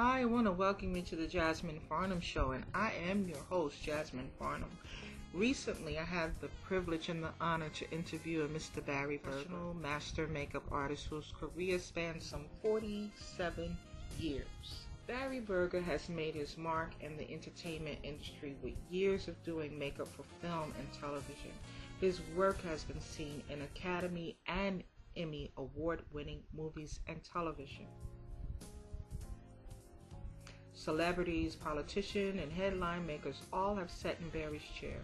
Hi, I want to welcome you to the Jasmin Farnum Show, and I am your host, Jasmin Farnum. Recently, I had the privilege and the honor to interview a Mr. Barry Berger, master makeup artist whose career spans some 47 years. Barry Berger has made his mark in the entertainment industry with years of doing makeup for film and television. His work has been seen in Academy and Emmy award-winning movies and television. Celebrities, politicians, and headline makers all have sat in Barry's chair.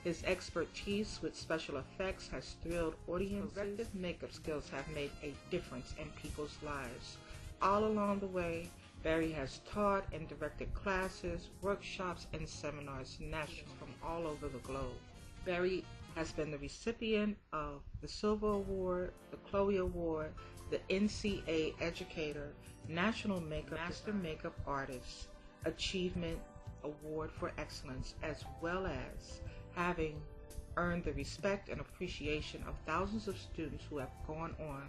His expertise with special effects has thrilled audiences. Corrective makeup skills have made a difference in people's lives. All along the way, Barry has taught and directed classes, workshops, and seminars nationally from all over the globe. Barry has been the recipient of the Silver Award, the Chloe Award, the NCA Educator, National Master Makeup Artist Achievement Award for Excellence, as well as having earned the respect and appreciation of thousands of students who have gone on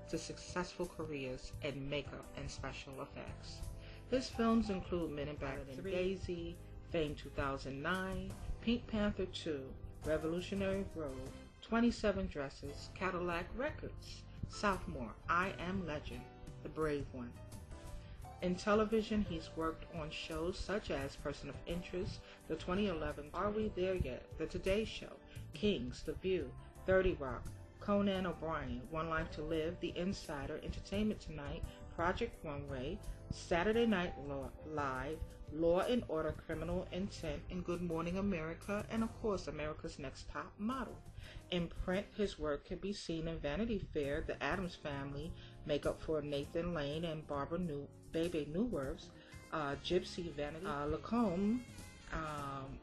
to successful careers in makeup and special effects. His films include Men in Black 3, Daisy, Fame 2009, Pink Panther 2, Revolutionary Road, 27 Dresses, Cadillac Records, Sophomore, I Am Legend, The Brave One. In television, he's worked on shows such as Person of Interest, the 2011 Are We There Yet?, The Today Show, Kings, The View, 30 Rock, Conan O'Brien, One Life to Live, The Insider, Entertainment Tonight, Project Runway, Saturday Night Live, Law and Order, Criminal Intent, and Good Morning America, and of course, America's Next Top Model. In print, his work can be seen in Vanity Fair, The Addams Family, Makeup for Nathan Lane and Barbara Bebe Newworth's, Gypsy, Vanity, Lacombe,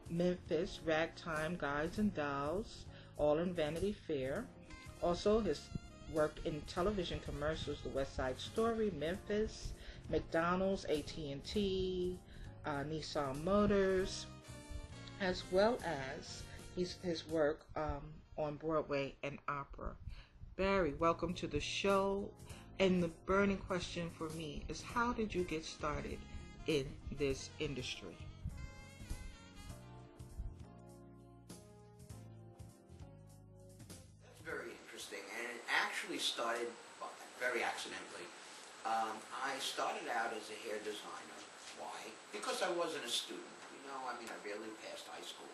Memphis, Ragtime, Guides and Dolls, all in Vanity Fair. Also, his work in television commercials, The West Side Story, Memphis, McDonald's, AT&T, Nissan Motors, as well as his work on Broadway and opera. Barry, welcome to the show. And the burning question for me is, how did you get started in this industry? That's very interesting, and it actually started very accidentally. I started out as a hair designer. Why? Because I wasn't a student. I barely passed high school.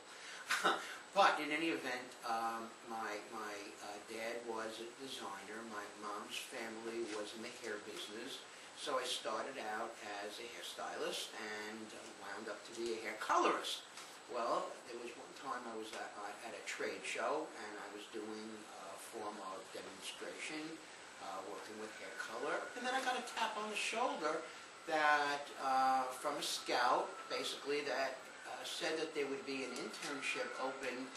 But in any event, my dad was a designer. My mom's family was in the hair business. So I started out as a hairstylist and wound up to be a hair colorist. Well, there was one time I was at a trade show and I was doing a form of demonstration, working with hair color. And then I got a tap on the shoulder that from a scout, basically, that said that there would be an internship open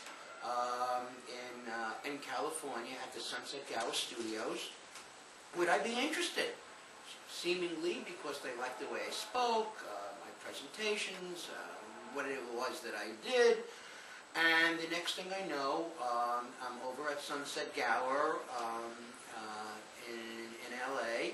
in California at the Sunset Gower Studios. Would I be interested? Seemingly because they liked the way I spoke, my presentations, what it was that I did. And the next thing I know, I'm over at Sunset Gower in LA,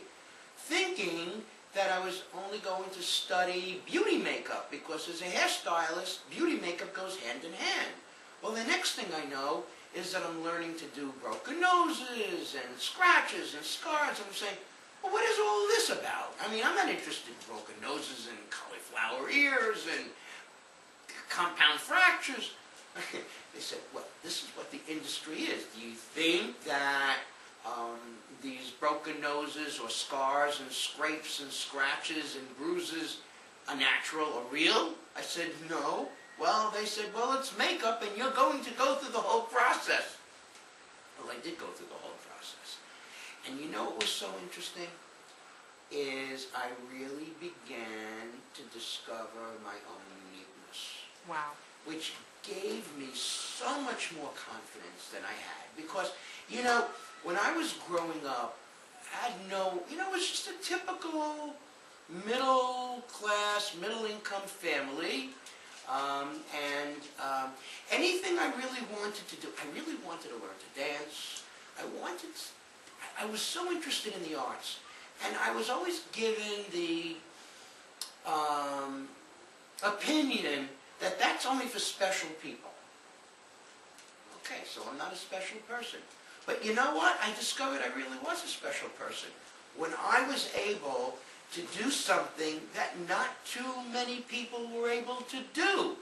thinking that I was only going to study beauty makeup, because as a hairstylist, beauty makeup goes hand in hand. Well, the next thing I know is that I'm learning to do broken noses and scratches and scars, and I'm saying, well, what is all this about? I'm not interested in broken noses and cauliflower ears and compound fractures. They said, well, this is what the industry is. Do you think that these broken noses or scars and scrapes and scratches and bruises are natural or real? I said, no. Well, they said, well, it's makeup and you're going to go through the whole process. Well, I did go through the whole process. And you know what was so interesting? Is I really began to discover my own uniqueness. Wow. Which gave me so much more confidence than I had. Because, when I was growing up, I had it was just a typical middle-class, middle-income family. Anything I really wanted to do, I really wanted to learn to dance. I was so interested in the arts. And I was always given the opinion that that's only for special people. Okay, so I'm not a special person. But you know what? I discovered I really was a special person when I was able to do something that not too many people were able to do.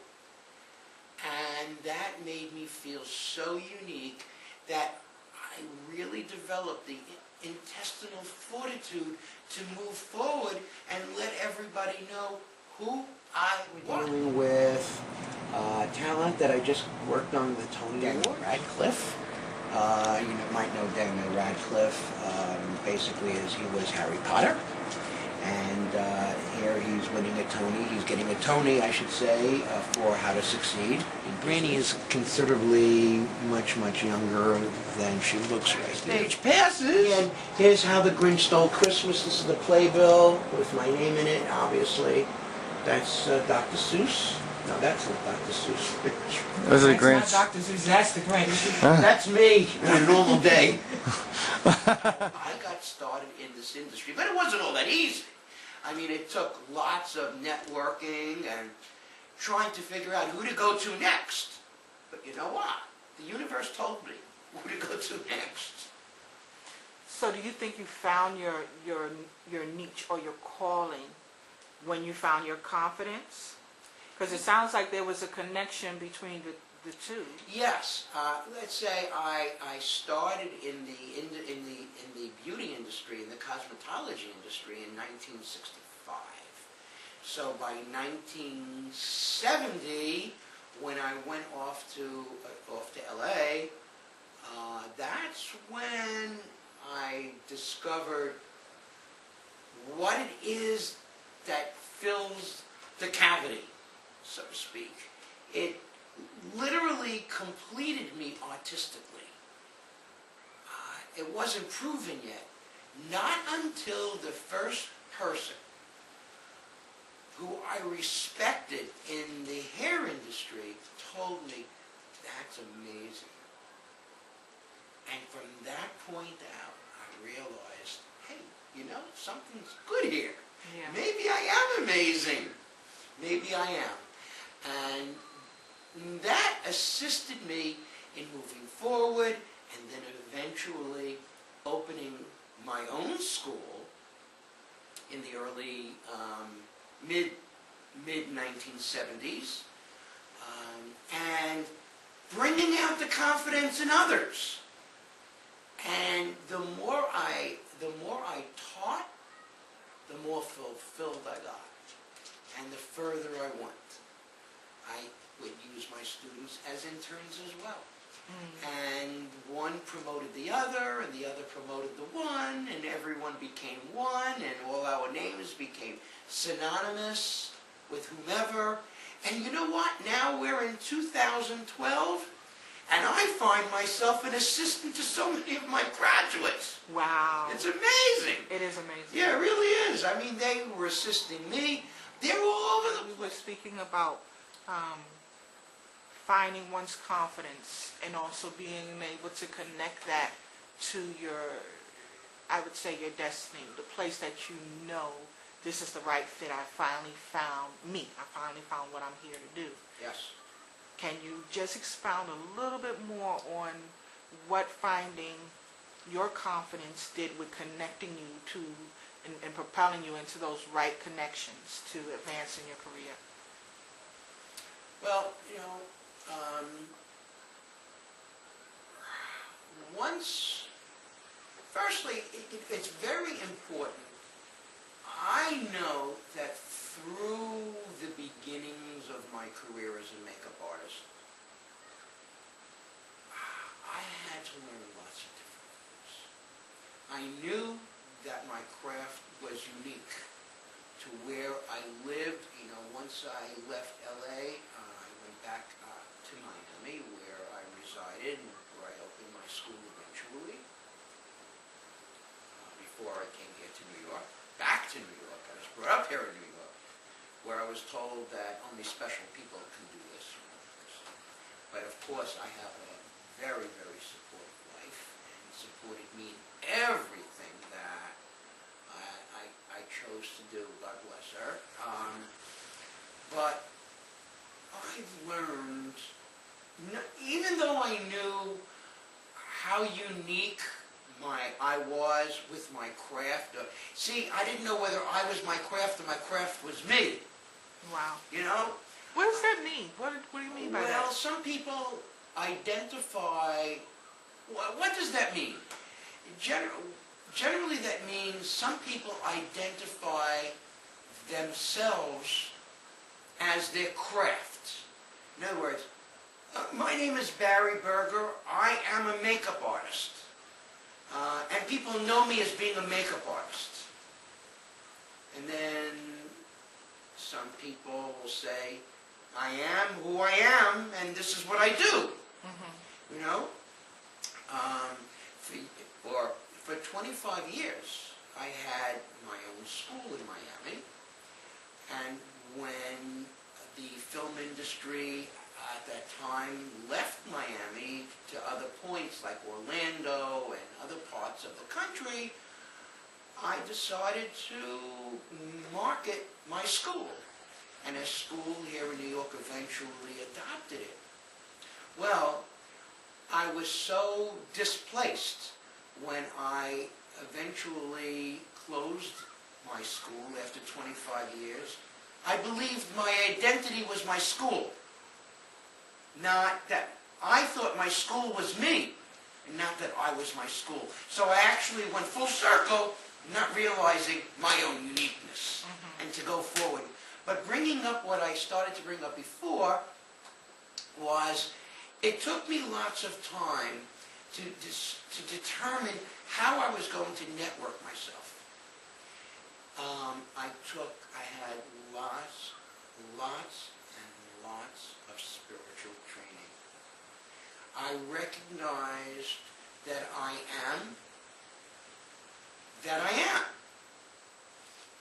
And that made me feel so unique that I really developed the intestinal fortitude to move forward and let everybody know who I was. Dealing with talent that I just worked on the Tony Award. Radcliffe. You might know Daniel Radcliffe. Basically, he was Harry Potter. And here he's winning a Tony. He's getting a Tony, I should say, for How to Succeed. And Granny is considerably much younger than she looks right. Stage passes. And here's How the Grinch Stole Christmas. This is the playbill with my name in it, obviously. That's Dr. Seuss. No, that's not Dr. Seuss. That's the Grinch. That's not Dr. Seuss, that's the Grinch. That's me on a normal day. I got started in this industry, but it wasn't all that easy. I mean, it took lots of networking and trying to figure out who to go to next. But you know what? The universe told me who to go to next. So do you think you found your niche or your calling when you found your confidence? Because it sounds like there was a connection between the two. Yes. Let's say I started in the beauty industry, in the cosmetology industry in 1965. So by 1970, when I went off to LA, that's when I discovered what it is that fills the cavity, so to speak. It literally completed me artistically. It wasn't proven yet. Not until the first person who I respected in the hair industry told me, that's amazing. And from that point out, I realized, hey, you know, something's good here. Yeah. Maybe I am amazing. Maybe I am. And that assisted me in moving forward and then eventually opening my own school in the early mid-1970s and bringing out the confidence in others. And the more I taught, the more fulfilled I got. And the further I went. I would use my students as interns as well. And one promoted the other, and the other promoted the one, and everyone became one, and all our names became synonymous with whomever. And you know what? Now we're in 2012, and I find myself an assistant to so many of my graduates. Wow. It's amazing. It is amazing. Yeah, it really is. I mean, they were assisting me. They're all over the place. We were speaking about finding one's confidence and also being able to connect that to your, I would say, your destiny, the place that you know this is the right fit. I finally found me. I finally found what I'm here to do. Yes. Can you just expound a little bit more on what finding your confidence did with connecting you to and propelling you into those right connections to advance in your career? Well, you know, firstly, it's very important. I know that through the beginnings of my career as a makeup artist, I had to learn lots of different things. I knew that my craft was unique to where I lived. You know, once I left LA, I went back to Miami, where I resided and where I opened my school eventually. Before I came here to New York, back to New York. I was brought up here in New York, where I was told that only special people can do this. But of course, I have a very, very supportive wife, and supported me in everything that I I chose to do, God bless her. But I've learned, even though I knew how unique I was with my craft. See, I didn't know whether I was my craft or my craft was me. Wow. You know? What does that mean? What do you mean by that? Well, some people identify... What does that mean? Generally, that means some people identify themselves as their craft. In other words, my name is Barry Berger. I am a makeup artist. And people know me as being a makeup artist. And then some people will say, I am who I am, and this is what I do. Mm-hmm. You know? For 25 years, I had my own school in Miami. And when the film industry at that time left Miami to other points like Orlando and other parts of the country, I decided to market my school. And a school here in New York eventually adopted it. Well, I was so displaced when I eventually closed my school after 25 years. I believed my identity was my school. Not that I thought my school was me, and not that I was my school. So I actually went full circle, not realizing my own uniqueness, and to go forward. But bringing up what I started to bring up before was, it took me lots of time to determine how I was going to network myself. I had lots and lots of spiritual training. I recognized that I am,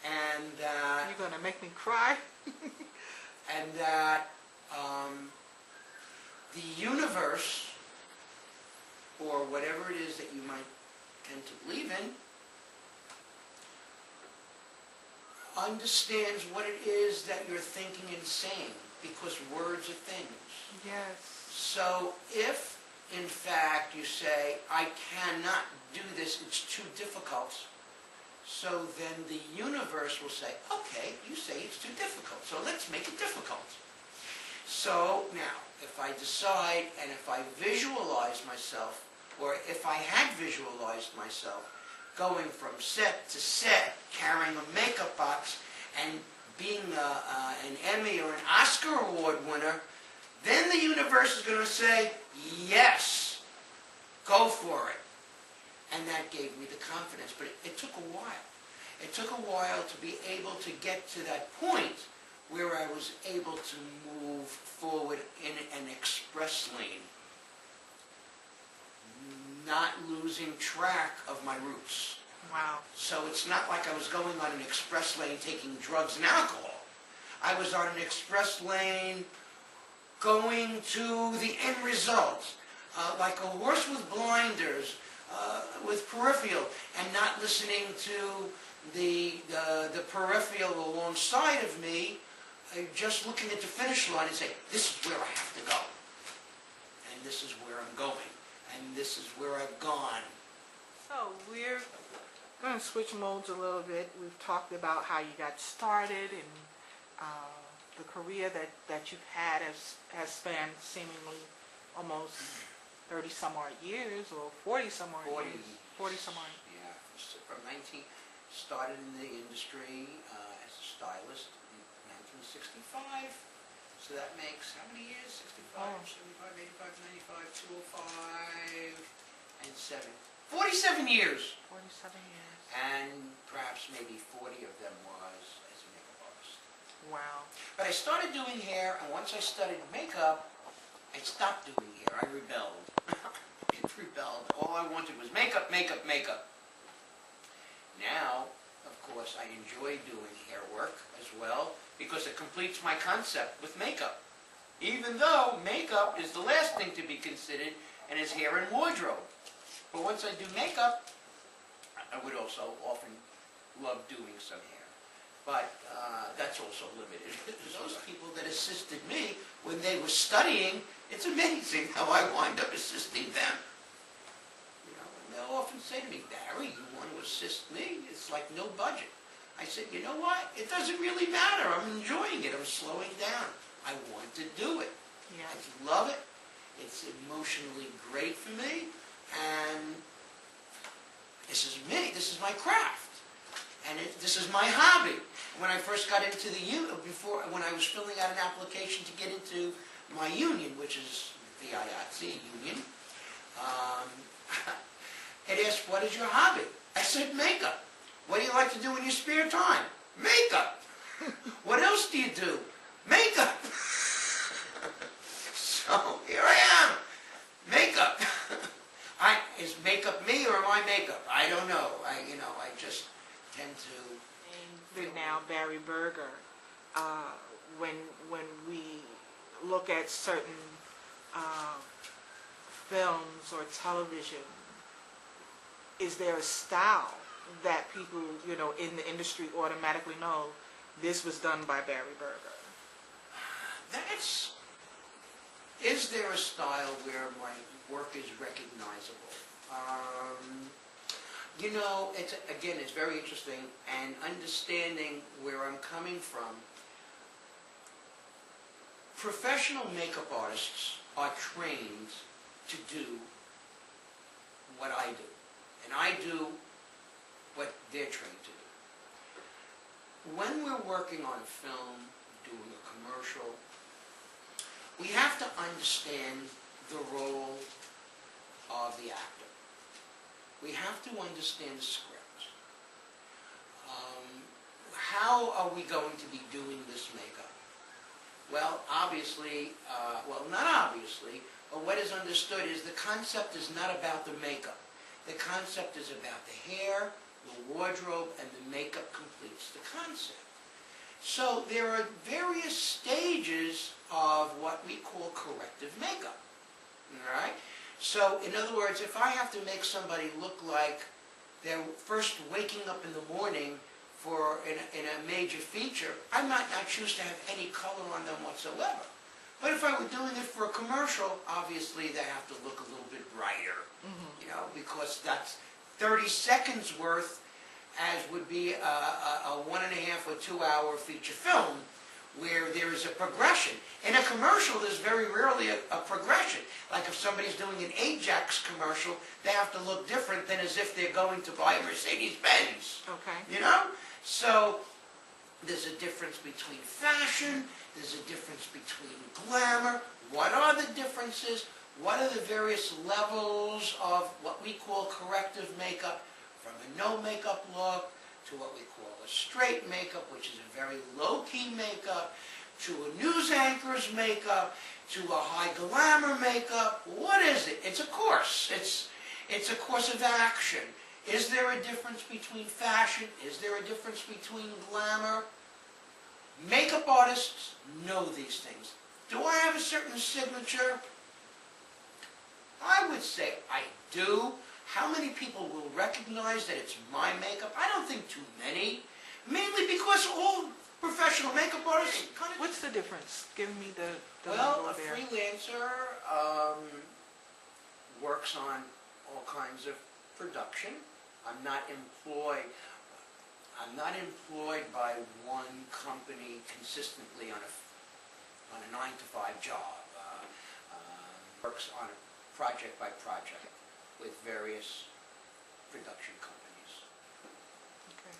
and that... You're going to make me cry? And that the universe, or whatever it is that you might tend to believe in, understands what it is that you're thinking and saying, because words are things. Yes. So if, in fact, you say, I cannot do this, it's too difficult, so then the universe will say, okay, you say it's too difficult, so let's make it difficult. So now, if I decide and if I visualize myself, or if I had visualized myself going from set to set, carrying a makeup box, and being an Emmy or an Oscar Award winner, then the universe is going to say, yes, go for it. And that gave me the confidence. But it took a while. It took a while to be able to get to that point where I was able to move forward in an express lane, not losing track of my roots. Wow. So it's not like I was going on an express lane taking drugs and alcohol. I was on an express lane going to the end result, like a horse with blinders, with peripheral, and not listening to the peripheral alongside of me, just looking at the finish line and saying, this is where I have to go, and this is where I'm going, and this is where I've gone. So we're going to switch modes a little bit. We've talked about how you got started and the career that you've had has spanned seemingly almost 30 some odd years, or 40 some odd years. 40 some odd. Yeah, from started in the industry as a stylist in 1965. So that makes how many years? 65, 75, 85, 95, 205, and 7. 47 years. 47 years. And perhaps maybe 40 of them was as a makeup artist. Wow. But I started doing hair, and once I studied makeup, I stopped doing hair. I rebelled. I rebelled. All I wanted was makeup, makeup, makeup. Now, of course, I enjoy doing hair work as well, because it completes my concept with makeup. Even though makeup is the last thing to be considered, and is hair and wardrobe. But once I do makeup, I would also often love doing some hair. But that's also limited. Those people that assisted me when they were studying, it's amazing how I wind up assisting them. You know, and they'll often say to me, Barry, you want to assist me? It's like no budget. I said, you know what? It doesn't really matter. I'm enjoying it. I'm slowing down. I want to do it. Yeah. I love it. It's emotionally great for me. And this is me. This is my craft. And this is my hobby. When I first got into the when I was filling out an application to get into my union, which is the IATSE union, it asked, what is your hobby? I said, makeup. What do you like to do in your spare time? Makeup. What else do you do? Makeup. So here I am. Makeup. Is makeup me or am I makeup? I don't know. I just tend to. And now Barry Berger, when we look at certain films or television, is there a style that people, in the industry automatically know this was done by Barry Berger? Is there a style where my work is recognizable? It's very interesting, and understanding where I'm coming from. Professional makeup artists are trained to do what I do, and I do what they're trained to do. When we're working on a film, doing a commercial, we have to understand the role of the actor. We have to understand the script. How are we going to be doing this makeup? Well, obviously, not obviously, but what is understood is the concept is not about the makeup. The concept is about the hair, the wardrobe, and the makeup completes the concept. So there are various stages of what we call corrective makeup. All right? So, in other words, if I have to make somebody look like they're first waking up in the morning in a major feature, I might not choose to have any color on them whatsoever. But if I were doing it for a commercial, obviously they have to look a little bit brighter, because that's 30 seconds worth, as would be a 1.5 or 2 hour feature film, where there is a progression. In a commercial, there's very rarely a progression. Like if somebody's doing an Ajax commercial, they have to look different than as if they're going to buy a Mercedes-Benz. Okay. So there's a difference between fashion, there's a difference between glamour. What are the differences? What are the various levels of what we call corrective makeup, from a no makeup look to what we call a straight makeup, which is a very low-key makeup, to a news anchor's makeup, to a high glamour makeup. What is it? It's a course. It's a course of action. Is there a difference between fashion? Is there a difference between glamour? Makeup artists know these things. Do I have a certain signature? I would say I do. How many people will recognize that it's my makeup? I don't think too many. Mainly because all professional makeup artists kind of... What's the difference? Give me the Well, lingo a there. freelancer works on all kinds of production. I'm not employed by one company consistently on a 9-to-5 job. Works on a project by project with various production companies, Okay.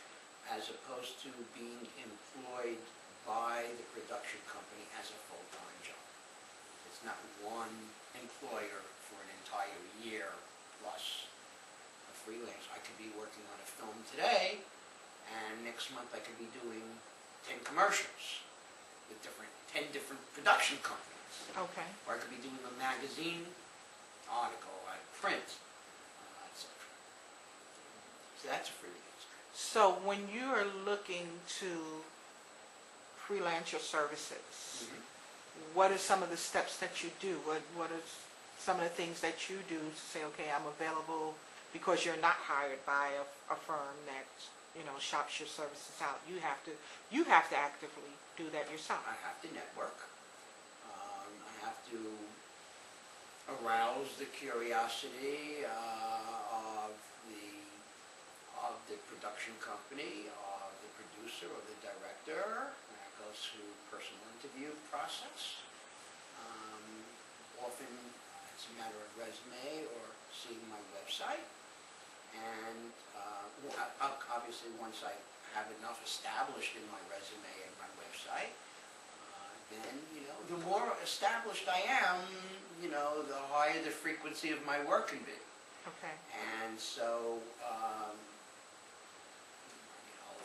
as opposed to being employed by the production company as a full-time job. It's not one employer for an entire year plus a freelance. I could be working on a film today, and next month I could be doing 10 commercials with 10 different production companies. Okay. Or I could be doing a magazine article, print, etc. So that's a freelance. So when you are looking to freelance your services, what are some of the steps that you do? What are some of the things that you do to say, okay, I'm available, because you're not hired by a firm that shops your services out. You have to actively do that yourself. I have to network. I have to arouse the curiosity of the production company, of the producer, or the director. And I go through personal interview process. Often it's a matter of resume or seeing my website. And obviously once I have enough established in my resume and my website, then, the more established I am, the higher the frequency of my work can be. Okay. And so, I'll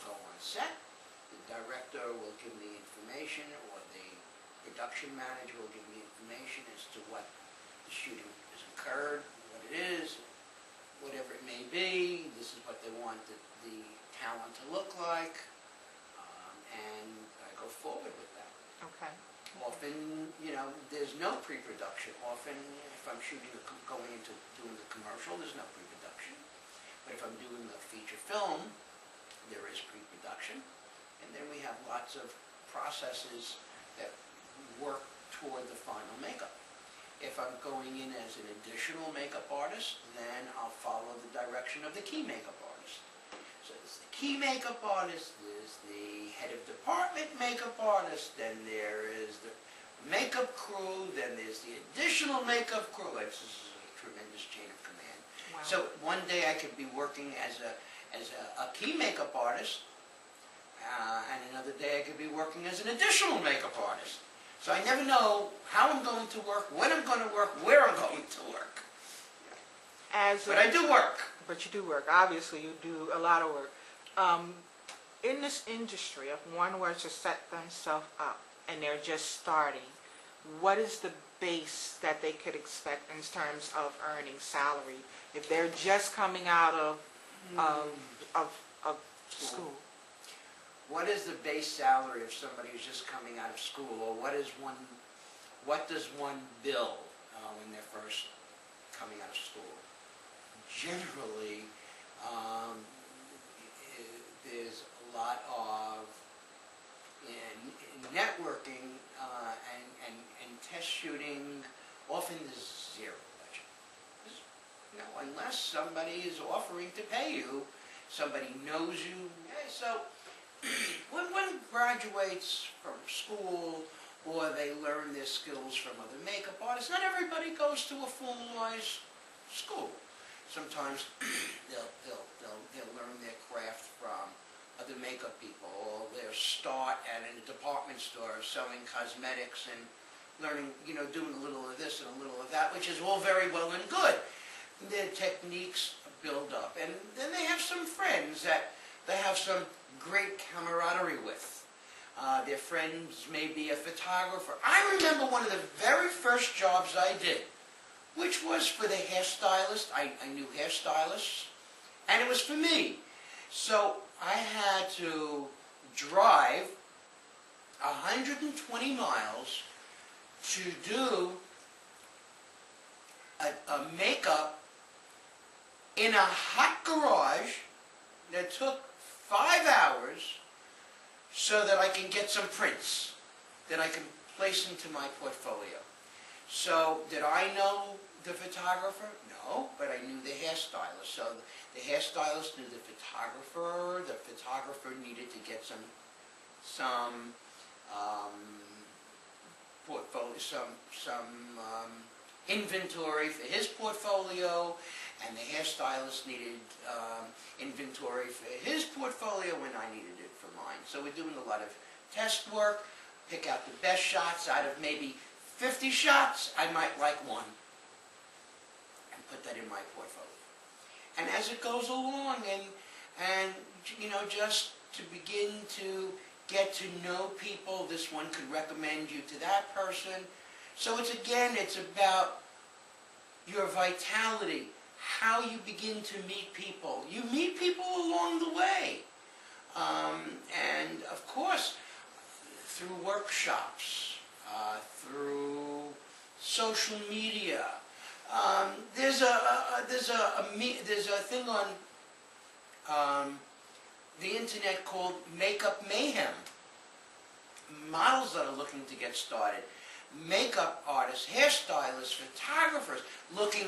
go on set, the director will give me information, or the production manager will give me information as to what the shooting has occurred, what it is, whatever it may be. This is what they want the talent to look like, and I go forward with that. Okay. Often, there's no pre-production. Often, if I'm going into doing the commercial, there's no pre-production. But if I'm doing a feature film, there is pre-production. And then we have lots of processes that work toward the final makeup. If I'm going in as an additional makeup artist, then I'll follow the direction of the key makeup artist. So there's the key makeup artist, there's the head of department makeup artist, then there is the makeup crew, then there's the additional makeup crew. This is a tremendous chain of command. Wow. So one day I could be working as a key makeup artist, and another day I could be working as an additional makeup artist. So I never know how I'm going to work, when I'm going to work, where I'm going to work. But I do work. But you do work. Obviously, you do a lot of work. In this industry, if one were to set themselves up and they're just starting, what is the base that they could expect in terms of earning salary if they're just coming out of school? What is the base salary of somebody who's just coming out of school, or what does one bill when they're first coming out of school? Generally, there's a lot of in networking and test shooting. Often there's zero budget. Unless somebody is offering to pay you, somebody knows you. Hey, so when one graduates from school, or they learn their skills from other makeup artists, not everybody goes to a formalized school. Sometimes they'll learn their craft from other makeup people, or they'll start at a department store selling cosmetics and learning, doing a little of this and a little of that, which is all very well and good. Their techniques build up, and then they have some friends that they have some great camaraderie with. Their friends may be a photographer. I remember one of the very first jobs I did, which was for the hairstylist. I knew hairstylists, and it was for me. So I had to drive 120 miles to do a makeup in a hot garage that took 5 hours, so that I can get some prints that I can place into my portfolio. So did I know the photographer? No, but I knew the hairstylist. So the hairstylist knew the photographer. The photographer needed to get some portfolio, some inventory for his portfolio, and the hairstylist needed inventory for his portfolio when I needed it for mine. So we're doing a lot of test work, pick out the best shots. Out of maybe 50 shots, I might like one, and put that in my portfolio. And as it goes along, and just to begin to get to know people, this one could recommend you to that person. So it's about your vitality, how you begin to meet people. You meet people along the way. And of course, through workshops, through social media. There's a thing on the internet called Makeup Mayhem. Models that are looking to get started, makeup artists, hairstylists, photographers looking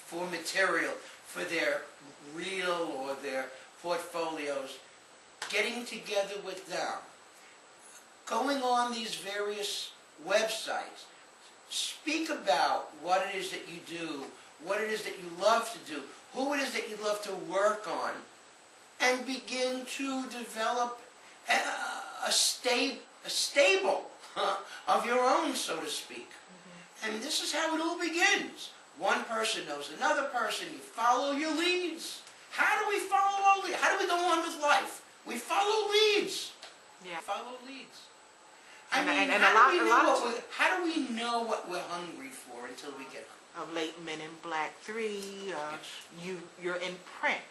for material for their reel or their portfolios, getting together with them, going on these various websites, speak about what it is that you do, what it is that you love to do, who it is that you love to work on, and begin to develop a stable of your own, so to speak. And this is how it all begins. One person knows another person. You follow your leads. How do we follow our leads? How do we go on with life? We follow leads. Yeah. Follow leads. And how do we know what we're hungry for until we get hungry? Of late Men in Black 3, Yes. you're in print,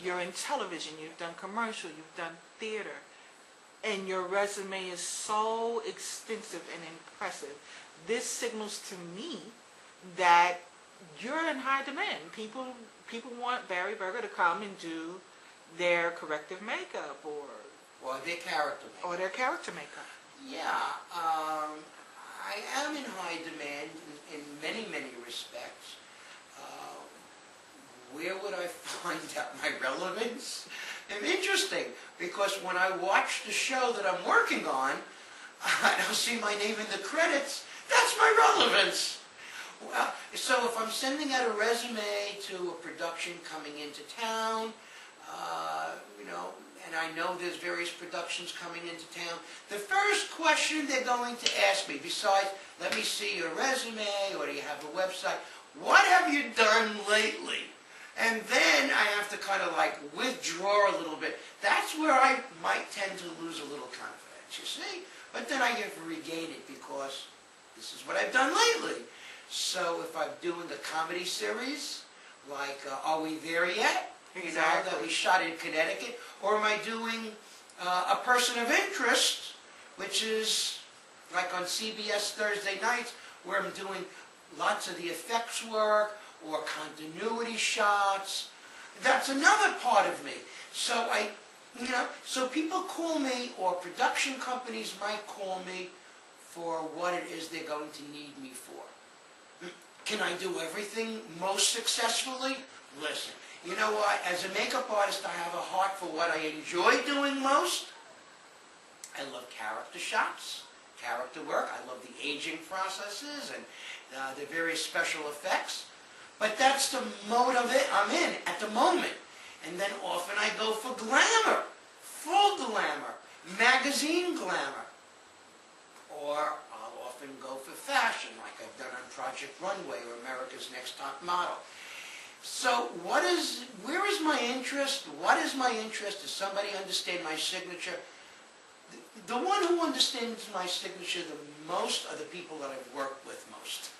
you're in television, you've done commercial, you've done theater, and your resume is so extensive and impressive. This signals to me that you're in high demand. People want Barry Berger to come and do their corrective makeup Or their character makeup. or their character makeup. Yeah, I am in high demand in many, many respects. Where would I find out my relevance? It's interesting, because when I watch the show that I'm working on, I don't see my name in the credits. That's my relevance. Well, so if I'm sending out a resume to a production coming into town, and I know there's various productions coming into town, the first question they're going to ask me, besides, let me see your resume, or do you have a website, what have you done lately? And then I have to kind of like withdraw a little bit. That's where I might tend to lose a little confidence, you see? But then I have to regain it, because this is what I've done lately. So if I'm doing a comedy series, like Are We There Yet? Exactly. That we shot in Connecticut. Or am I doing A Person of Interest, which is like on CBS Thursday nights, where I'm doing lots of the effects work, or continuity shots. That's another part of me. So so people call me, or production companies might call me for what it is they're going to need me for. Can I do everything most successfully? Listen, you know what? As a makeup artist, I have a heart for what I enjoy doing most. I love character shots, character work. I love the aging processes and the various special effects. But that's the mode of it I'm in at the moment. And then often I go for glamour, full glamour, magazine glamour. Or I'll often go for fashion, like I've done on Project Runway or America's Next Top Model. So where is my interest? What is my interest? Does somebody understand my signature? The one who understands my signature the most are the people that I've worked with most.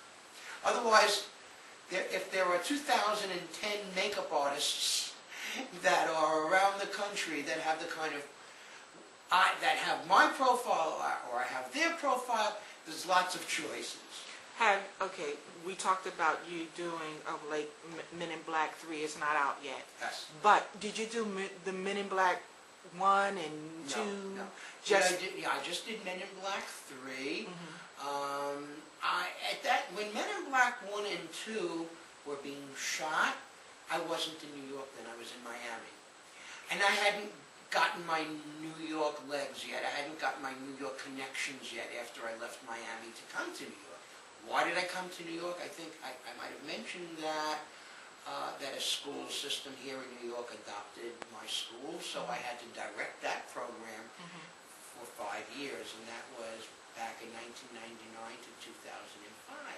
Otherwise, if there are 2010 makeup artists that are around the country that have the kind of, that have my profile or I have their profile, there's lots of choices. Okay, we talked about you doing like Men in Black 3. It's not out yet. Yes. But did you do the Men in Black 1 and 2? No. I just did Men in Black 3. Mm-hmm. When Men in Black 1 and 2 were being shot, I wasn't in New York then. I was in Miami. And I hadn't gotten my New York legs yet. I hadn't gotten my New York connections yet after I left Miami to come to New York. Why did I come to New York? I think I might have mentioned that a school system here in New York adopted my school, so I had to direct that program for 5 years, and that was back in 1999 to 2005.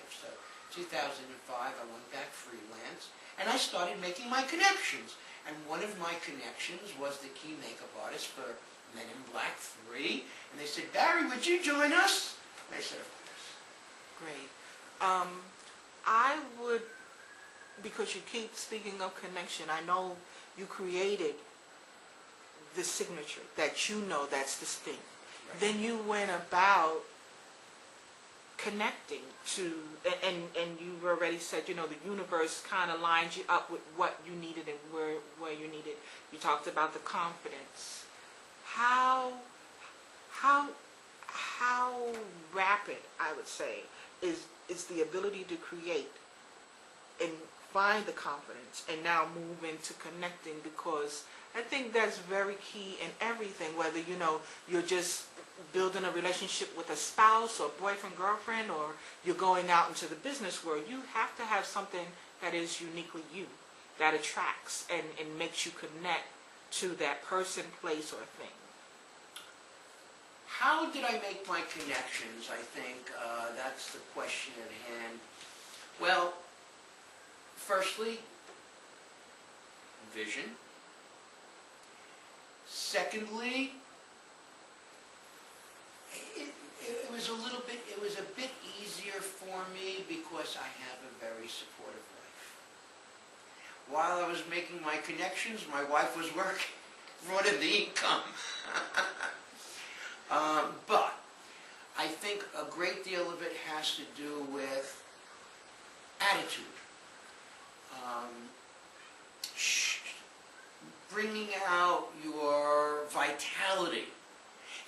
So 2005, I went back freelance, and I started making my connections. And one of my connections was the key makeup artist for Men in Black 3, and they said, Barry, would you join us? And I said, of course. Great. I would, because you keep speaking of connection, I know you created the signature that you know that's distinct. Right. Then you went about connecting to, and you already said, the universe kind of lined you up with what you needed and where you needed. You talked about the confidence how how how rapid, I would say, is the ability to create and find the confidence and now move into connecting, because I think that's very key in everything, whether you're just building a relationship with a spouse or boyfriend, girlfriend, or you're going out into the business world. You have to have something that is uniquely you, that attracts and makes you connect to that person, place, or thing. How did I make my connections? I think that's the question at hand. Well, firstly, vision. Secondly, it was a bit easier for me because I have a very supportive wife. While I was making my connections, my wife was working, running the income. But I think a great deal of it has to do with attitude. Bringing out your vitality.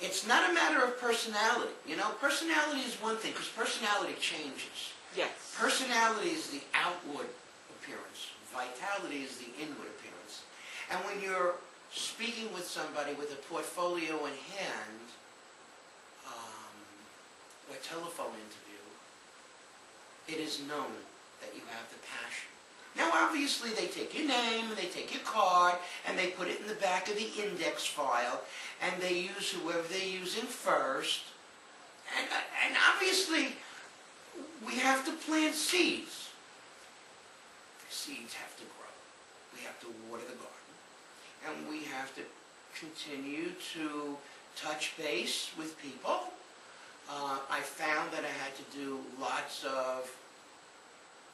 It's not a matter of personality. Personality is one thing, because personality changes. Yes. Personality is the outward appearance. Vitality is the inward appearance. And when you're speaking with somebody with a portfolio in hand, or a telephone interview, it is known that you have the passion. Now, obviously, they take your name, and they take your card, and they put it in the back of the index file, and they use whoever they're using first. And obviously, we have to plant seeds. The seeds have to grow. We have to water the garden. And we have to continue to touch base with people. I found that I had to do lots of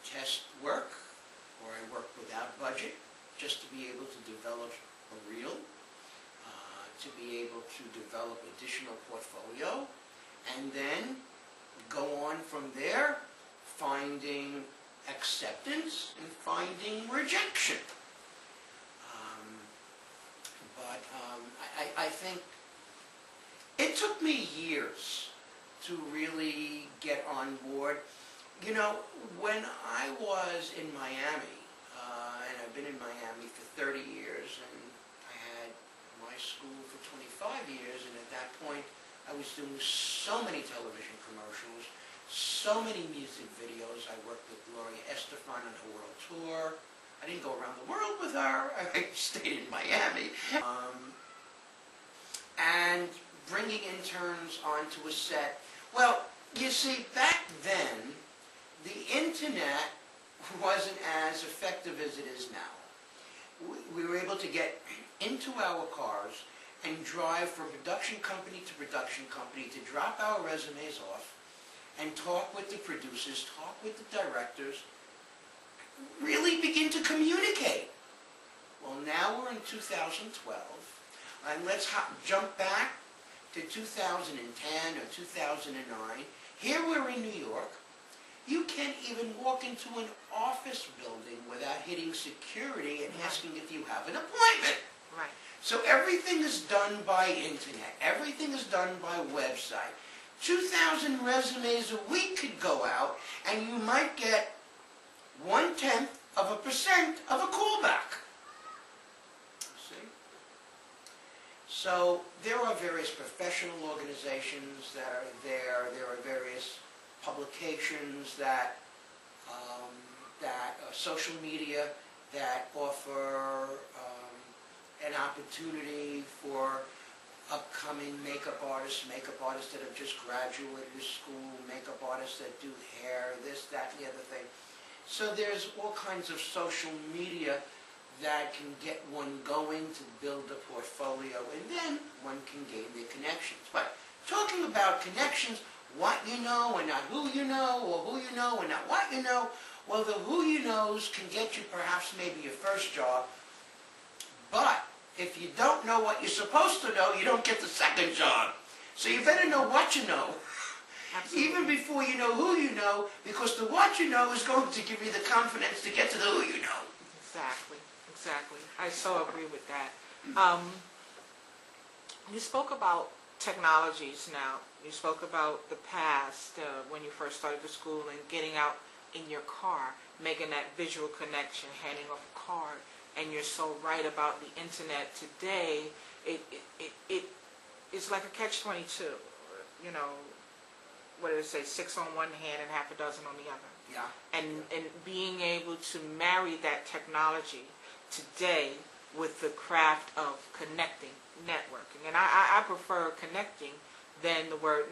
test work, or I worked without budget, just to be able to develop a reel, to be able to develop additional portfolio, and then go on from there, finding acceptance and finding rejection. I think it took me years to really get on board. When I was in Miami, and I've been in Miami for 30 years, and I had my school for 25 years, and at that point I was doing so many television commercials, so many music videos. I worked with Gloria Estefan on her world tour. I didn't go around the world with her. I stayed in Miami. And bringing interns onto a set. Well, you see, back then, the internet wasn't as effective as it is now. We were able to get into our cars and drive from production company to production company to drop our resumes off and talk with the producers, talk with the directors, really begin to communicate. Well, now we're in 2012, and let's jump back to 2010 or 2009. Here we're in New York. You can't even walk into an office building without hitting security and asking if you have an appointment. Right. So everything is done by internet. Everything is done by website. 2,000 resumes a week could go out, and you might get 0.1% of a callback. See? So there are various professional organizations that are there. There are various publications that social media that offer an opportunity for upcoming makeup artists that have just graduated school, makeup artists that do hair, this, that, and the other thing. So there's all kinds of social media that can get one going to build a portfolio, and then one can gain the connections. But talking about connections, what you know and not who you know, or who you know and not what you know, well, the who you knows can get you perhaps maybe your first job, but if you don't know what you're supposed to know, you don't get the second job. So you better know what you know, Absolutely. even before you know who you know, because the what you know is going to give you the confidence to get to the who you know. Exactly. I so agree with that. You spoke about technologies now. You spoke about the past when you first started the school and getting out in your car, making that visual connection, handing off a card. And you're so right about the internet today. It's like a catch-22. You know, what did it say? 6 on one hand and half a dozen on the other. Yeah. And being able to marry that technology today with the craft of connecting, networking. And I prefer connecting than the word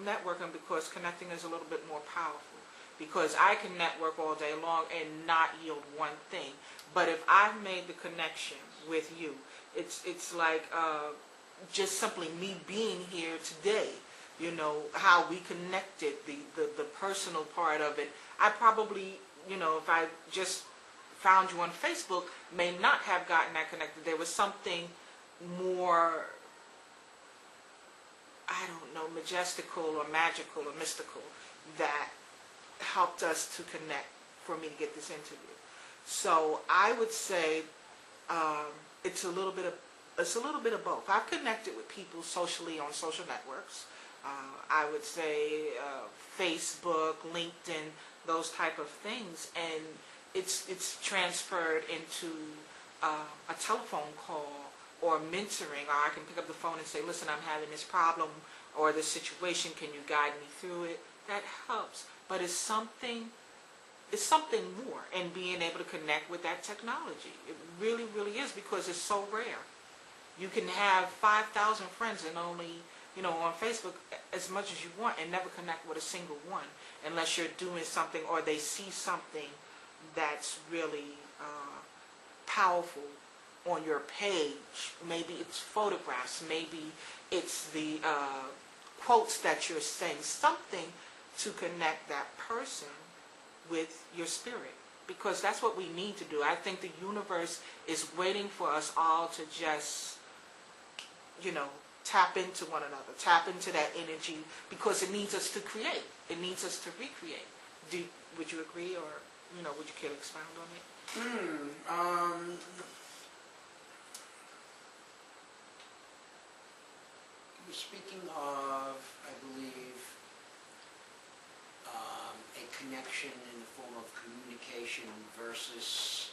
networking, because connecting is a little bit more powerful. Because I can network all day long and not yield one thing. But if I've made the connection with you, it's like just simply me being here today. You know, how we connected, the personal part of it. I probably, you know, if I just found you on Facebook, may not have gotten that connected. There was something more, I don't know, majestical or magical or mystical that helped us to connect for me to get this interview. So I would say it's a little bit of both. I've connected with people socially on social networks. I would say Facebook, LinkedIn, those type of things, and it's transferred into a telephone call or mentoring, or I can pick up the phone and say, listen, I'm having this problem or this situation, can you guide me through it? That helps, but it's something more, and being able to connect with that technology. It really, really is, because it's so rare. You can have 5,000 friends and only, you know, on Facebook as much as you want, and never connect with a single one unless you're doing something or they see something that's really powerful on your page. Maybe it's photographs, maybe it's the quotes that you're saying, something to connect that person with your spirit, because that's what we need to do. I think the universe is waiting for us all to just, you know, tap into one another, tap into that energy, because it needs us to create. It needs us to recreate. Would you agree, or, you know, would you care to expound on it? Speaking of, I believe, a connection in the form of communication versus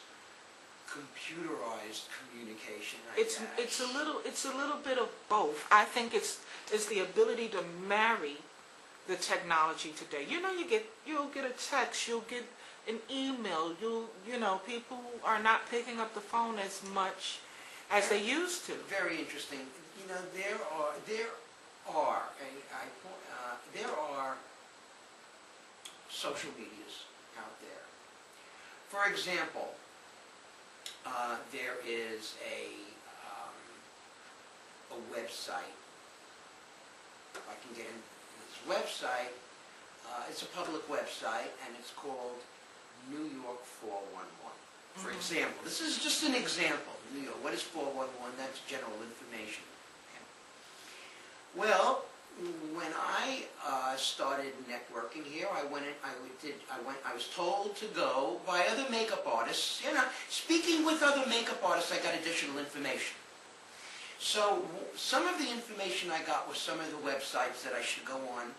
computerized communication. It's a little bit of both. I think it's the ability to marry the technology today. You know, you'll get a text, you'll get an email, you know, people are not picking up the phone as much as they used to. Very interesting. You know, there are social medias out there. For example, there is a website. I can get in this website. It's a public website, and it's called New York 411. For example, this is just an example. New York, what is 411? That's general information. Okay. Well, when I started networking here, I was told to go by other makeup artists. You know, speaking with other makeup artists, I got additional information. So some of the information I got was some of the websites that I should go on,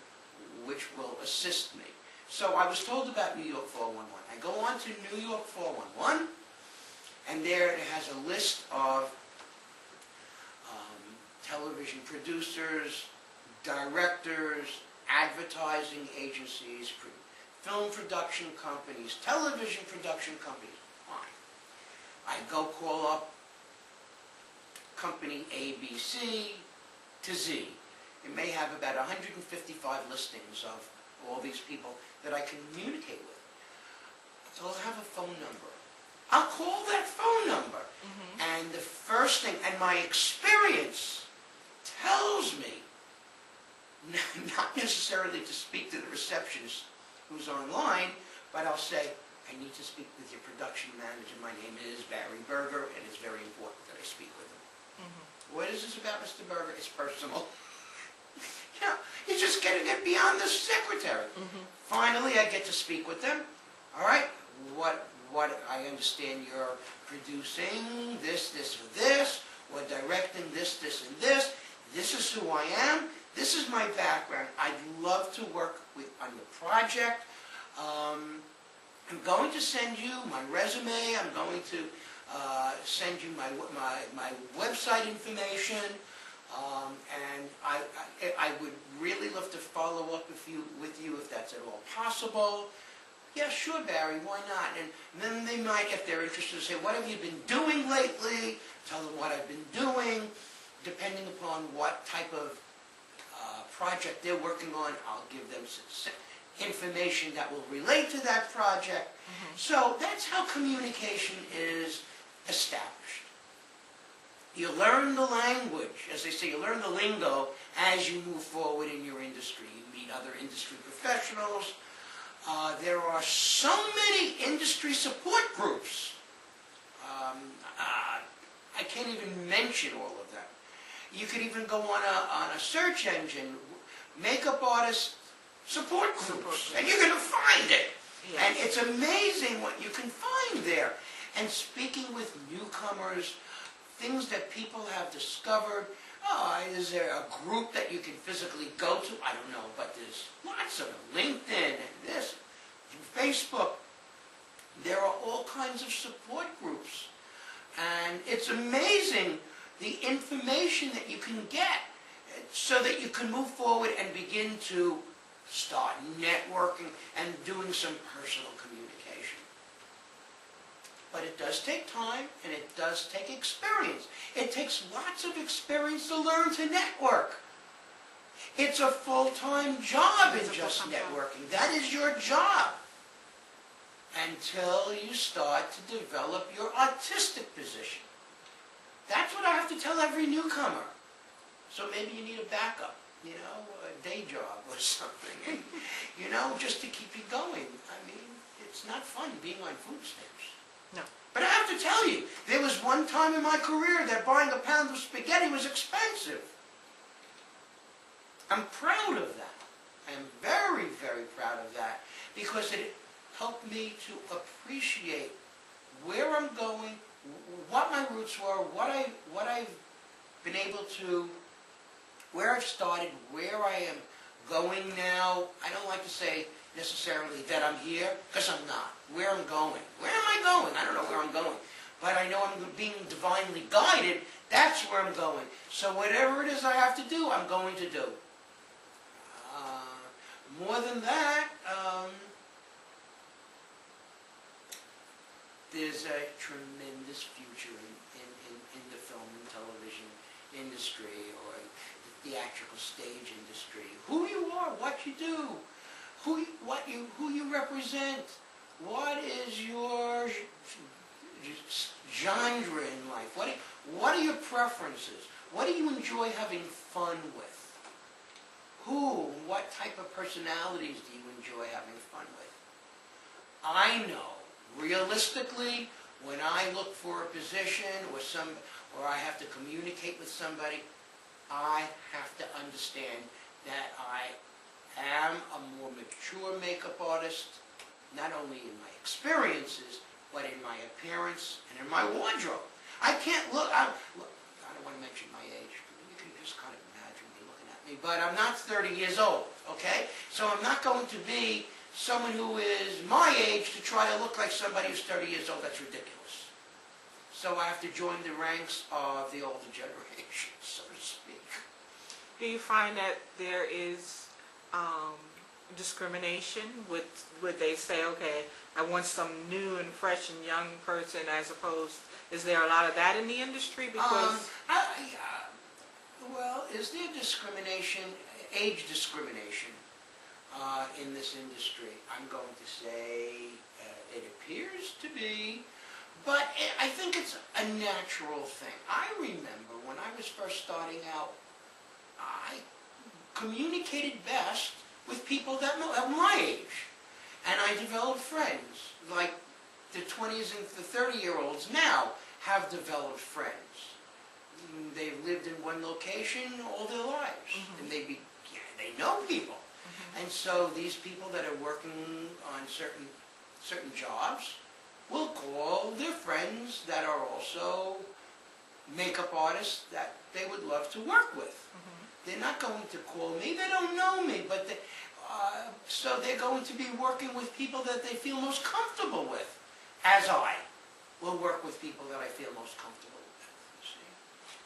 which will assist me. So I was told about New York 411. I go on to New York 411, and there it has a list of television producers, directors, advertising agencies, film production companies, television production companies. Fine. I go call up company ABC to Z. It may have about 155 listings of all these people that I can communicate with. So I'll have a phone number. I'll call that phone number. And the first thing, and my experience tells me, not necessarily to speak to the receptionist who's online, but I'll say, I need to speak with your production manager. My name is Barry Berger, and it's very important that I speak with him. What is this about, Mr. Berger? It's personal. You know, you're just getting it beyond the secretary. Finally, I get to speak with them. All right, what I understand you're producing this, or this. We're directing this, and this. this is who I am, this is my background, I'd love to work on your project. I'm going to send you my resume, I'm going to send you my website information, and I would really love to follow up with you if that's at all possible. Yeah, sure, Barry, why not? And then they might, if they're interested, say, what have you been doing lately? Tell them what I've been doing. Depending upon what type of project they're working on, I'll give them some information that will relate to that project. So that's how communication is established. You learn the language, as they say, you learn the lingo as you move forward in your industry. You meet other industry professionals. There are so many industry support groups. I can't even mention all of them. You could even go on a search engine, makeup artist support groups, and you're going to find it. Yes. And it's amazing what you can find there. And speaking with newcomers, things that people have discovered. Oh, is there a group that you can physically go to? I don't know, but there's lots of them. LinkedIn and this, and Facebook. There are all kinds of support groups. And it's amazing the information that you can get so that you can move forward and begin to start networking and doing some personal communication. But it does take time and it does take experience. It takes lots of experience to learn to network. It's a full-time job in just networking. That is your job until you start to develop your artistic position. That's what I have to tell every newcomer. So maybe you need a backup, a day job or something, just to keep you going. I mean, it's not fun being on food stamps. No. But I have to tell you, there was one time in my career that buying a pound of spaghetti was expensive. I'm proud of that. I'm very, very proud of that because it helped me to appreciate where I'm going, what my roots were, what I've been able to, where I've started, where I am going now. I don't like to say necessarily that I'm here, because I'm not. Where I'm going. Where am I going? I don't know where I'm going. But I know I'm being divinely guided. That's where I'm going. So whatever it is I have to do, I'm going to do. More than that, there's a tremendous future in the film and television industry or the theatrical stage industry. Who you are, what you do, who you represent, what is your genre in life, what are your preferences, what do you enjoy having fun with, what type of personalities do you enjoy having fun with. I know, realistically, when I look for a position or I have to communicate with somebody, I have to understand that I am a more mature makeup artist, not only in my experiences, but in my appearance and in my wardrobe. I can't look, I don't want to mention my age. You can just kind of imagine me looking at me, but I'm not 30 years old, okay? So I'm not going to be someone who is my age to try to look like somebody who's 30 years old. That's ridiculous. So I have to join the ranks of the older generation, so to speak. Do you find that there is discrimination? Would they say, okay, I want some new and fresh and young person as opposed, is there a lot of that in the industry? Because well, is there discrimination, age discrimination in this industry? I'm going to say it appears to be, but I think it's a natural thing. I remember when I was first starting out, I communicated best with people that of my age. And I developed friends, like the 20s and the 30-year-olds now have developed friends. They've lived in one location all their lives, and they know people. And so these people that are working on certain jobs will call their friends that are also makeup artists that they would love to work with. They're not going to call me. They don't know me, but so they're going to be working with people that they feel most comfortable with, as I will work with people that I feel most comfortable with. You see?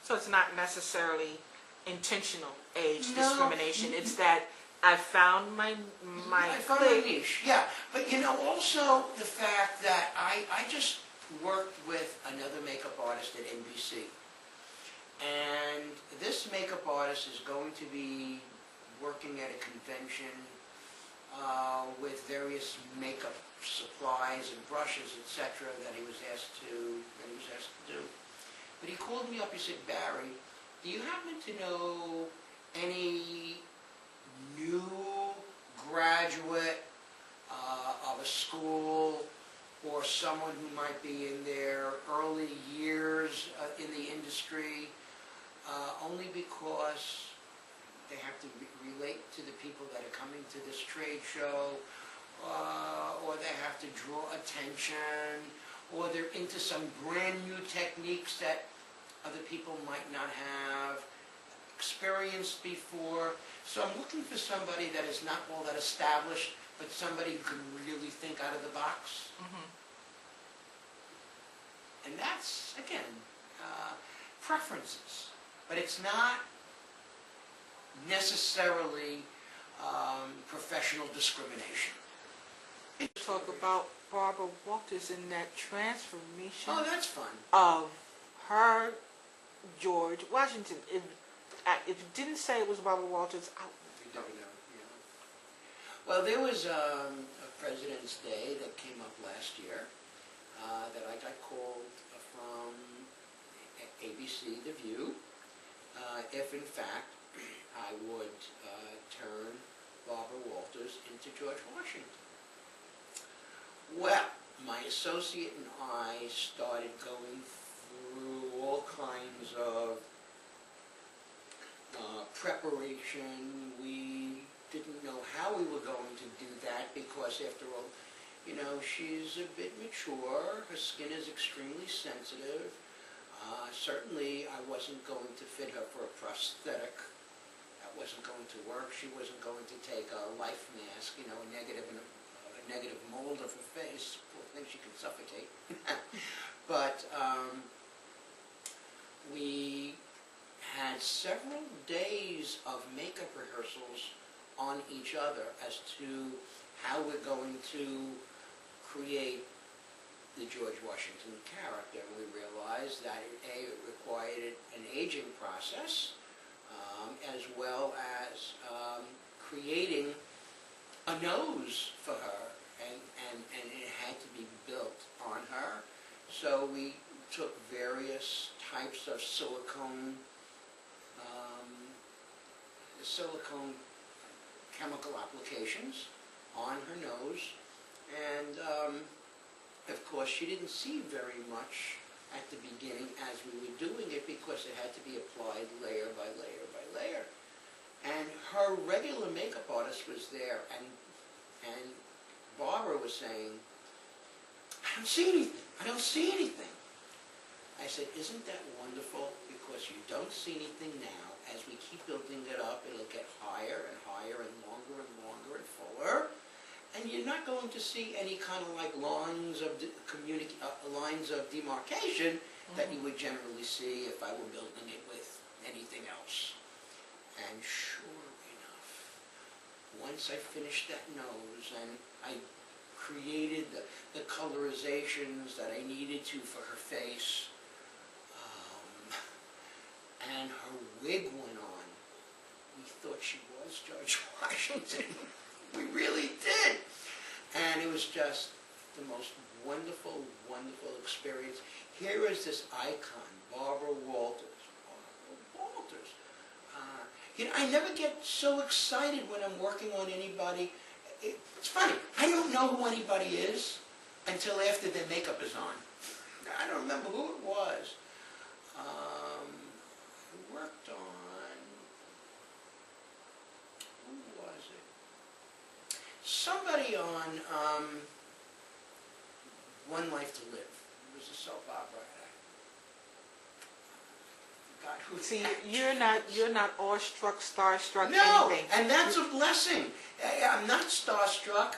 So it's not necessarily intentional age No. discrimination. It's that I found my I found my niche, yeah. But also the fact that I just worked with another makeup artist at NBC. And this makeup artist is going to be working at a convention with various makeup supplies and brushes, etc., that he was asked to do. But he called me up. He said, "Barry, do you happen to know any new graduate of a school or someone who might be in their early years in the industry, only because they have to relate to the people that are coming to this trade show, or they have to draw attention, or they're into some brand new techniques that other people might not have experienced before. So I'm looking for somebody that is not all that established, but somebody who can really think out of the box." And that's, again, preferences. But it's not necessarily professional discrimination. Talk about Barbara Walters and that transformation Oh, that's fun. of her, George Washington. If you didn't say it was Barbara Walters, You don't know. Well, there was a President's Day that came up last year that I got called from ABC, The View, if in fact I would turn Barbara Walters into George Washington. Well, my associate and I started going through all kinds of preparation. We didn't know how we were going to do that because, after all, she's a bit mature. Her skin is extremely sensitive. Certainly, I wasn't going to fit her for a prosthetic. That wasn't going to work. She wasn't going to take a life mask, a negative mold of her face. Poor thing, she can suffocate. But we had several days of makeup rehearsals on each other as to how we're going to create the George Washington character. We realized that it required an aging process, as well as creating a nose for her, and it had to be built on her. So we took various types of silicone chemical applications on her nose, and of course she didn't see very much at the beginning as we were doing it because it had to be applied layer by layer by layer. And her regular makeup artist was there, and Barbara was saying, "I don't see anything. I don't see anything." I said, "Isn't that wonderful? Because you don't see anything now. As we keep building it up, it'll get higher and higher and longer and fuller. And you're not going to see any kind of like lines of demarcation that you would generally see if I were building it with anything else." And sure enough, once I finished that nose and I created the colorizations that I needed to for her face, and her wig went on, we thought she was George Washington. We really did. And it was just the most wonderful, wonderful experience. Here is this icon, Barbara Walters. Barbara Walters. I never get so excited when I'm working on anybody. It's funny. I don't know who anybody is until after their makeup is on. I don't remember who it was. I worked on, who was it? Somebody on One Life to Live. It was a soap opera. See, you're not awestruck, starstruck, No, anything. and that's a blessing. I'm not starstruck.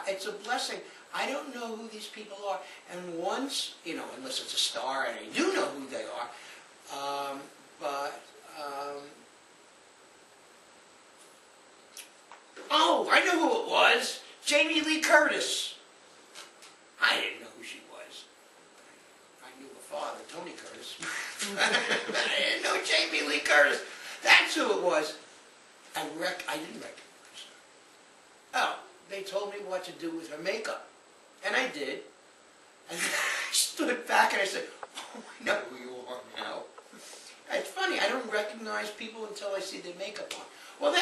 It's a blessing. I don't know who these people are. And once, unless it's a star, and I do know who they are, oh, I know who it was. Jamie Lee Curtis. I didn't know who she was. I knew her father, Tony Curtis. I didn't know Jamie Lee Curtis. That's who it was. I didn't recognize her. Oh, they told me what to do with her makeup. And I did. And I stood back and I said, oh, I know who you are now. It's funny, I don't recognize people until I see their makeup on. Well,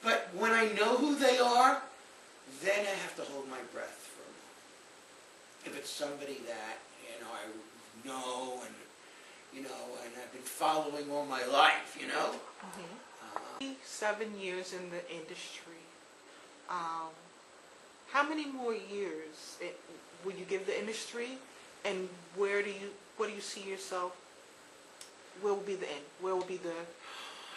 but when I know who they are, then I have to hold my breath for a moment. If it's somebody that, I know and, and I've been following all my life, Mm-hmm. 7 years in the industry. How many more years will you give the industry, and what do you see yourself? Where will be the end? Where will be the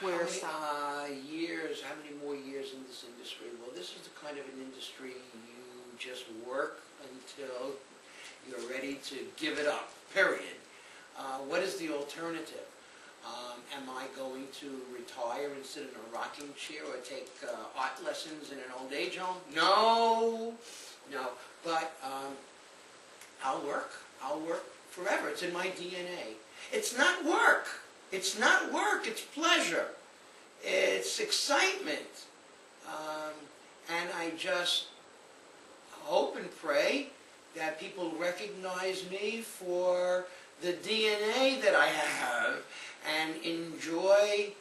where stop? Years? How many more years in this industry? Well, this is the kind of an industry you just work until you're ready to give it up. Period. What is the alternative? Am I going to retire and sit in a rocking chair or take art lessons in an old age home? No. But I'll work. I'll work forever. It's in my DNA. It's not work. It's not work. It's pleasure. It's excitement. And I just hope and pray that people recognize me for the DNA that I have and enjoy.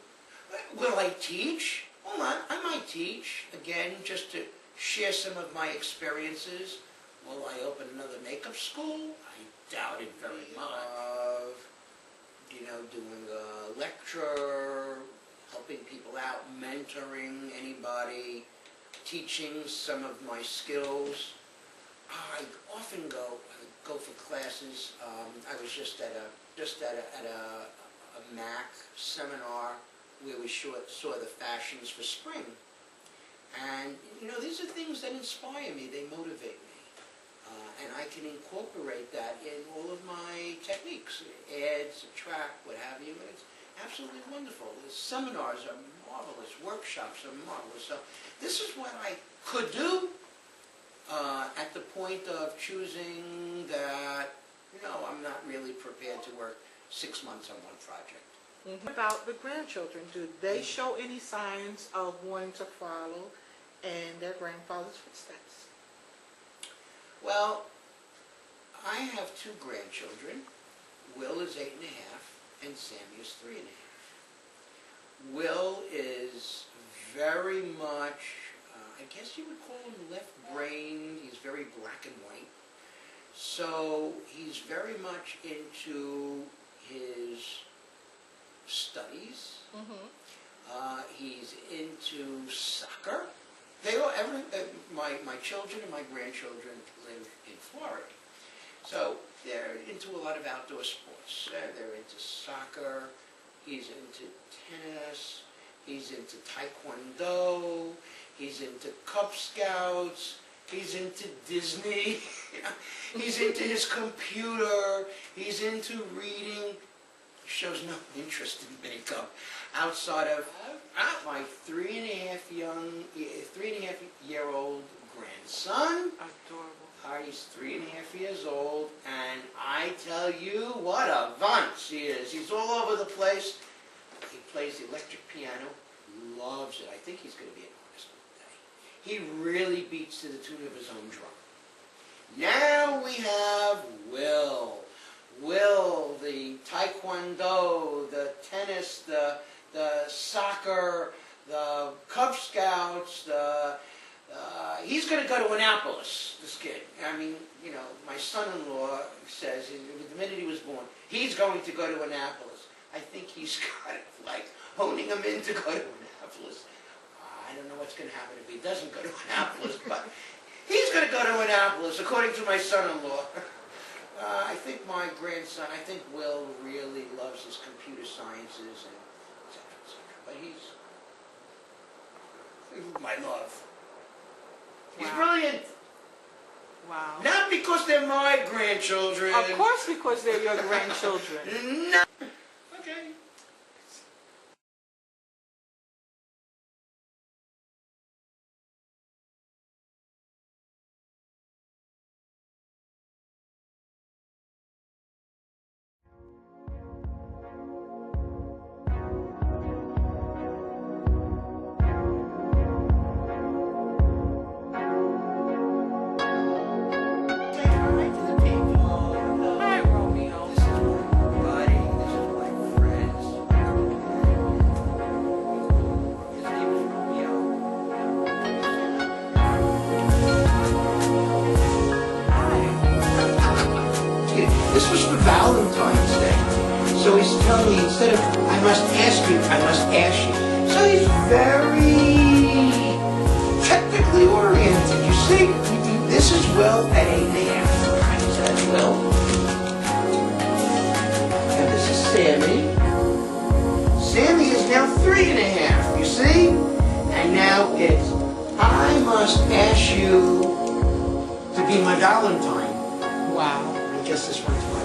Will I teach? Hold on, I might teach, again, just to share some of my experiences. Will I open another makeup school? I doubt it very much. Doing a lecture, helping people out, mentoring anybody, teaching some of my skills. I often go for classes. I was just at a MAC seminar where we saw the fashions for spring. And, these are things that inspire me, they motivate me. And I can incorporate that in all of my techniques, add, subtract, what have you, and it's absolutely wonderful. The seminars are marvelous, workshops are marvelous. So this is what I could do at the point of choosing that, I'm not really prepared to work 6 months on one project. Mm-hmm. About the grandchildren, do they show any signs of wanting to follow in their grandfather's footsteps? Well, I have 2 grandchildren. Will is 8 and a half, and Sammy is 3 and a half. Will is very much, I guess you would call him left-brained. He's very black and white. So he's very much into his studies. Mm-hmm. He's into soccer. My children and my grandchildren live in Florida. So they're into a lot of outdoor sports. They're into soccer. He's into tennis. He's into taekwondo. He's into Cub Scouts. He's into Disney. He's into his computer. He's into reading. He shows no interest in makeup outside of my 3.5-year-old grandson. Adorable. He's 3.5 years old, and I tell you, what a dunce he is. He's all over the place. He plays the electric piano, loves it. I think he's going to be an artist one day. He really beats to the tune of his own drum. Now we have Will. Will, the taekwondo, the tennis, the soccer, the Cub Scouts, he's going to go to Annapolis, this kid. I mean, my son-in-law says, the minute he was born, he's going to go to Annapolis. I think he's kind of like honing him in to go to Annapolis. I don't know what's going to happen if he doesn't go to Annapolis, but he's going to go to Annapolis, according to my son-in-law. I think my grandson, I think Will really loves his computer sciences and et cetera, et cetera. But he's my love. He's brilliant. Wow. Not because they're my grandchildren. Of course, because they're your grandchildren. No. Okay. Hi, Romeo. This is my buddy. This is my friend. His name is Romeo. This was for Valentine's Day. So he's telling me, instead of, I must ask you, I must ask you. So he's very technically oriented, you see? This is Will at 8.5. Is that Will? And this is Sammy. Sammy is now 3.5, you see? And now it's, I must ask you to be my Valentine. Wow. I guess this one's my